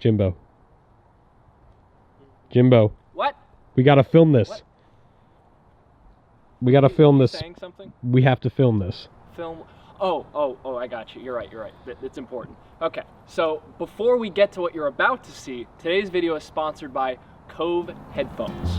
Jimbo. Jimbo. What? We gotta film this. What? We gotta film this. Saying something? We have to film this. Film. Oh, I got you. You're right. It's important. Okay, so before we get to what you're about to see, today's video is sponsored by Cove headphones.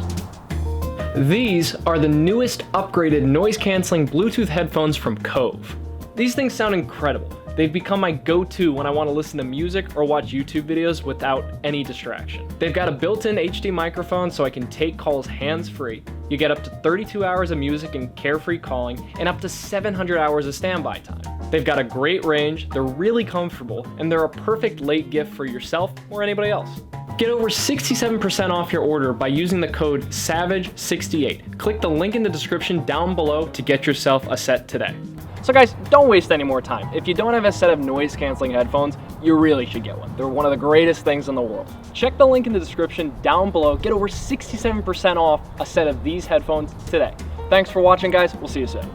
These are the newest upgraded noise-canceling Bluetooth headphones from Cove. These things sound incredible. They've become my go-to when I want to listen to music or watch YouTube videos without any distraction. They've got a built-in HD microphone so I can take calls hands-free. You get up to 32 hours of music and carefree calling, and up to 700 hours of standby time. They've got a great range, they're really comfortable, and they're a perfect late gift for yourself or anybody else. Get over 67% off your order by using the code SAVAGE68. Click the link in the description down below to get yourself a set today. So guys, don't waste any more time. If you don't have a set of noise-canceling headphones, you really should get one. They're one of the greatest things in the world. Check the link in the description down below. Get over 67% off a set of these headphones today. Thanks for watching, guys. We'll see you soon.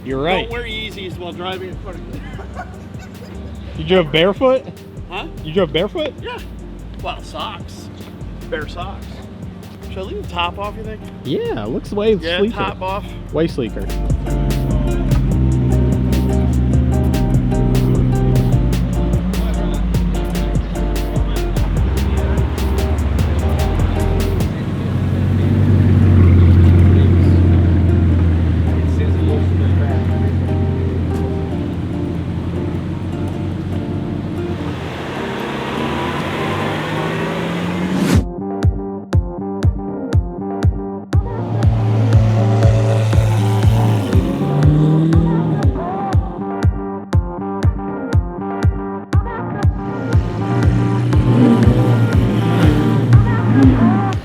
You're right. Don't wear Yeezys while driving in front of you. You drove barefoot? Huh? You drove barefoot? Yeah. Well, socks. Bare socks. Should I leave the top off, you think? Yeah, looks way sleeker. Top off. Way sleeker.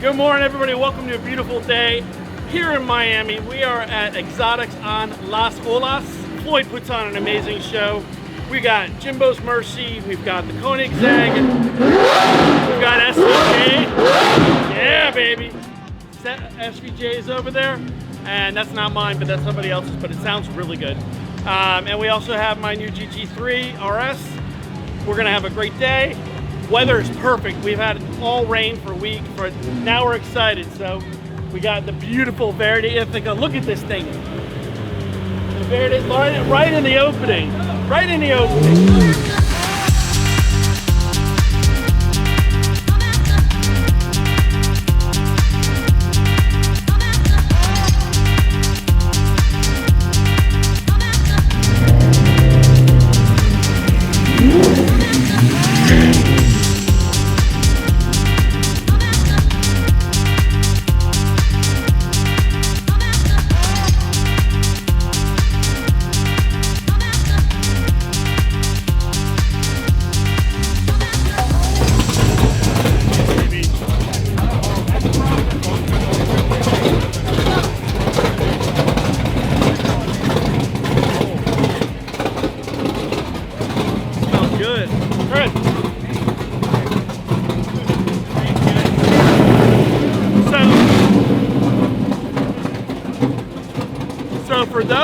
Good morning, everybody. Welcome to a beautiful day here in Miami. We are at Exotics on Las Olas. Floyd puts on an amazing show. We got JIMBO'S Mercy, we've got the Koenigsegg, we've got SVJ. Yeah, baby. SVJ is over there, and that's not mine, but that's somebody else's, but it sounds really good. And we also have my new GT3 RS. We're gonna have a great day. Weather is perfect. We've had all rain for a week, but now we're excited. So we got the beautiful Verde Ithaca. Look at this thing. The Verde right in the opening. Right in the opening.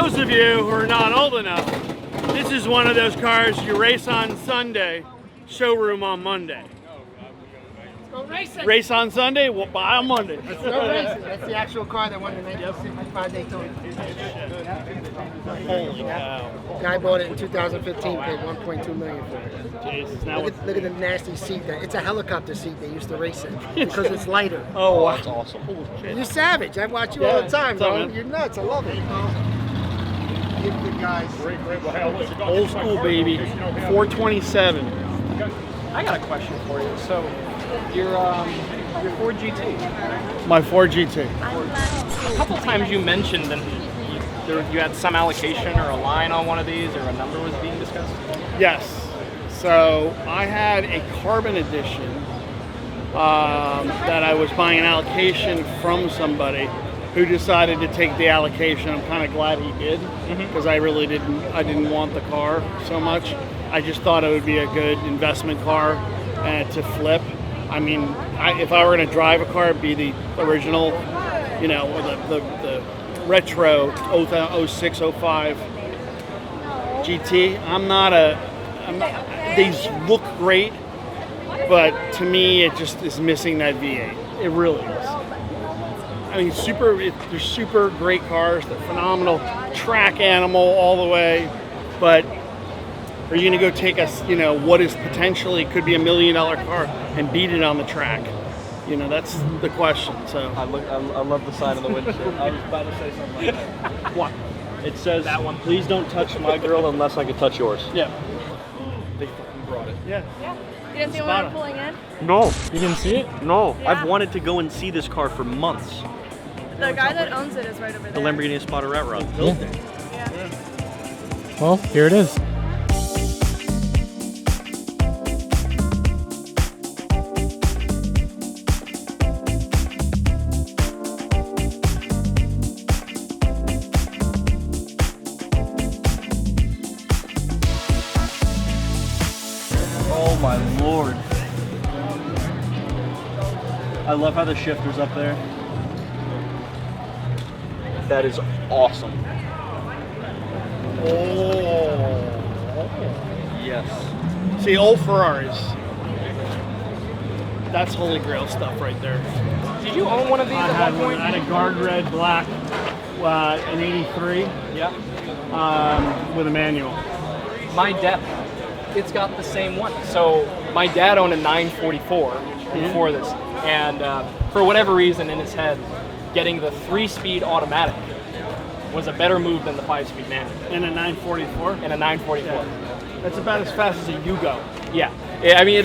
those of you who are not old enough, this is one of those cars you race on Sunday, showroom on Monday. Go racing. Race on Sunday, we'll buy on Monday. Go racing. That's the actual car that won the 1965 Daytona. Holy cow. Guy bought it in 2015, paid 1.2 million for it. Jesus, now Look at the nasty seat. It's a helicopter seat they used to race in because it's lighter. oh, wow. That's awesome. Holy shit. You're savage. I watch you all the time, what's up, bro. man? You're nuts. I love it. Good guys. Old school, baby. 427. I got a question for you. So, your Ford GT. My Ford GT. A couple times you mentioned that you had some allocation or a line on one of these, or a number was being discussed. Yes. So I had a carbon edition that I was buying an allocation from somebody who decided to take the allocation. I'm kind of glad he did because I really didn't want the car so much. I just thought it would be a good investment car to flip. I mean, if I were going to drive a car, it'd be the original, you know, or the retro 06, 05 GT. These look great, but to me, it just is missing that V8. It really is. I mean, they're super great cars. They're phenomenal track animal all the way, but are you going to go take what is potentially could be $1 million car and beat it on the track? You know, that's the question. So I love the side of the windshield. I was about to say something like that. what? It says that one. Please don't touch my girl unless I can touch yours. Yeah. They fucking brought it. Yeah. Yeah. You didn't see when we were pulling in? No. You didn't see it? No. Yeah. I've wanted to go and see this car for months. The guy that owns it is right over The there. Lamborghini Aventador Svj. Yeah. Well, here it is. Oh my lord. I love how the shifter's up there. That is awesome. Oh. Yes. See, old Ferraris. That's holy grail stuff right there. Did you own one of these I at had one point? I had a guard red black in '83 Yeah. with a manual. My dad, it's got the same one. So my dad owned a 944 before this, and for whatever reason in his head, getting the 3-speed automatic was a better move than the 5-speed manual. In a 944. In a 944. Yeah. That's about as fast as a Yugo. Yeah. I mean,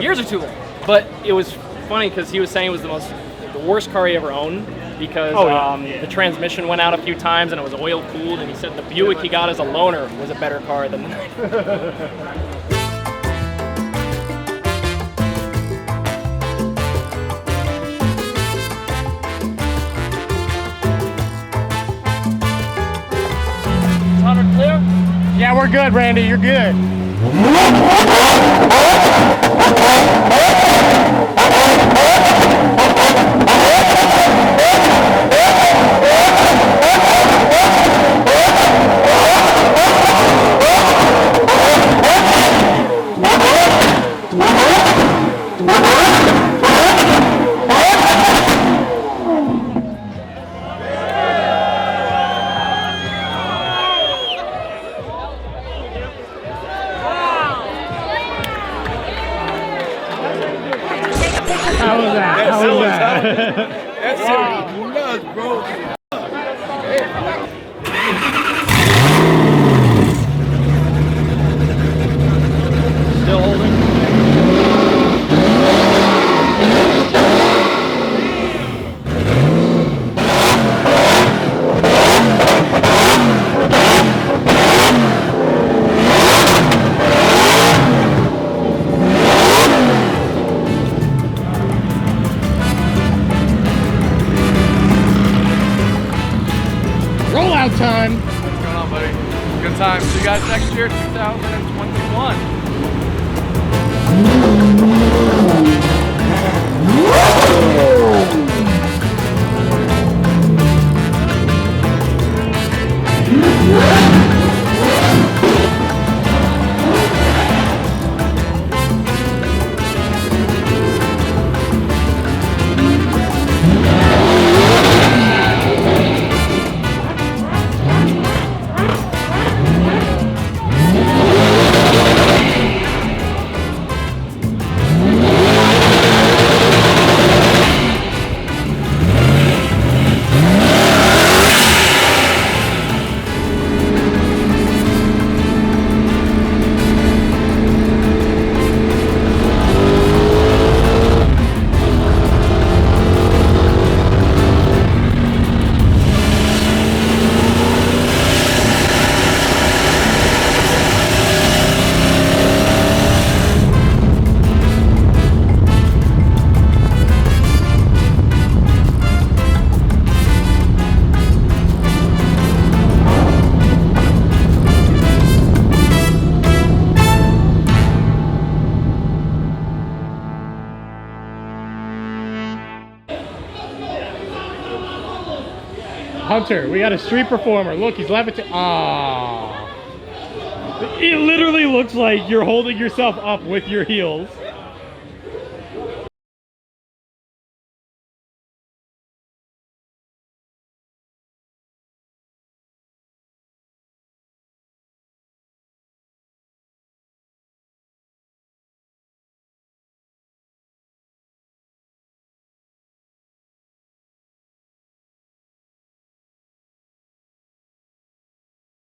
years are too long. But it was funny because he was saying it was the worst car he ever owned because the transmission went out a few times and it was oil cooled, and he said the Buick he got as a loaner was a better car than the clear? Yeah, we're good, Randy. You're good. How was that? How was that? That's nuts, bro. Still holding. Rollout time. What's going on, buddy? Good time. See you guys next year, 2021. Hunter, we got a street performer. Look, he's levitating. Aww. It literally looks like you're holding yourself up with your heels.